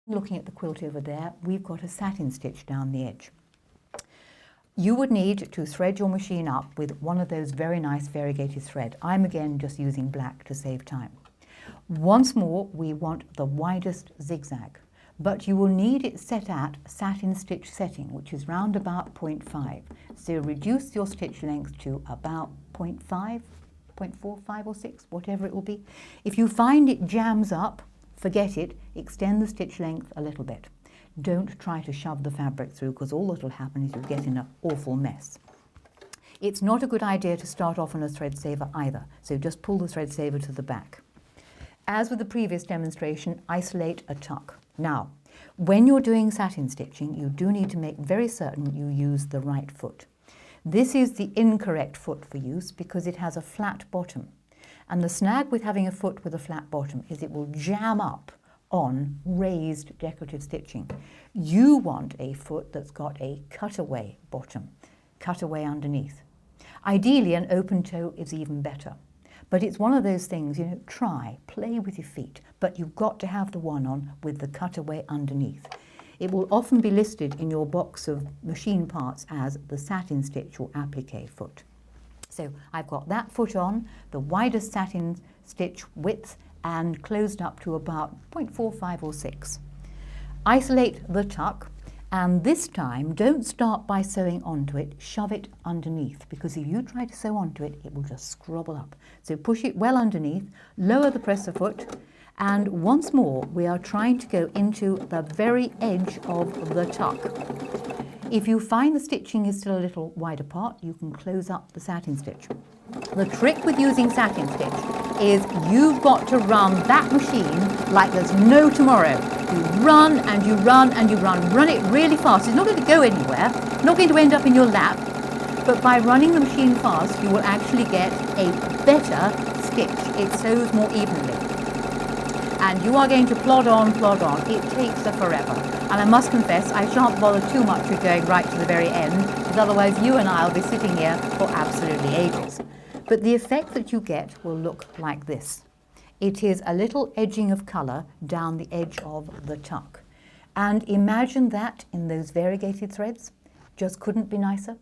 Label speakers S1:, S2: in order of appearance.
S1: Looking at the quilt over there, we've got a satin stitch down the edge. You would need to thread your machine up with one of those very nice variegated thread. I'm again just using black to save time. Once more, we want the widest zigzag, but you will need it set at satin stitch setting, which is round about 0.5. So reduce your stitch length to about 0.5, 0.45 or 6, whatever it will be. If you find it jams up, forget it, extend the stitch length a little bit. Don't try to shove the fabric through, because all that will happen is you'll get in an awful mess. It's not a good idea to start off on a thread saver either, so just pull the thread saver to the back. As with the previous demonstration, isolate a tuck. Now, when you're doing satin stitching, you do need to make very certain you use the right foot. This is the incorrect foot for use because it has a flat bottom. And the snag with having a foot with a flat bottom is it will jam up on raised decorative stitching. You want a foot that's got a cutaway bottom, cutaway underneath. Ideally, an open toe is even better. But it's one of those things, you know, play with your feet, but you've got to have the one on with the cutaway underneath. It will often be listed in your box of machine parts as the satin stitch or applique foot. So I've got that foot on, the widest satin stitch width, and closed up to about 0.45 or 6. Isolate the tuck, and this time don't start by sewing onto it, shove it underneath, because if you try to sew onto it, it will just scrabble up. So push it well underneath, lower the presser foot, and once more we are trying to go into the very edge of the tuck. If you find the stitching is still a little wide apart, you can close up the satin stitch. The trick with using satin stitch is you've got to run that machine like there's no tomorrow. You run and you run and you run. Run it really fast. It's not going to go anywhere. It's not going to end up in your lap. But by running the machine fast, you will actually get a better stitch. It sews more evenly. And you are going to plod on, plod on. It takes a forever. And I must confess, I shan't bother too much with going right to the very end, because otherwise you and I will be sitting here for absolutely ages. But the effect that you get will look like this. It is a little edging of colour down the edge of the tuck. And imagine that in those variegated threads. Just couldn't be nicer.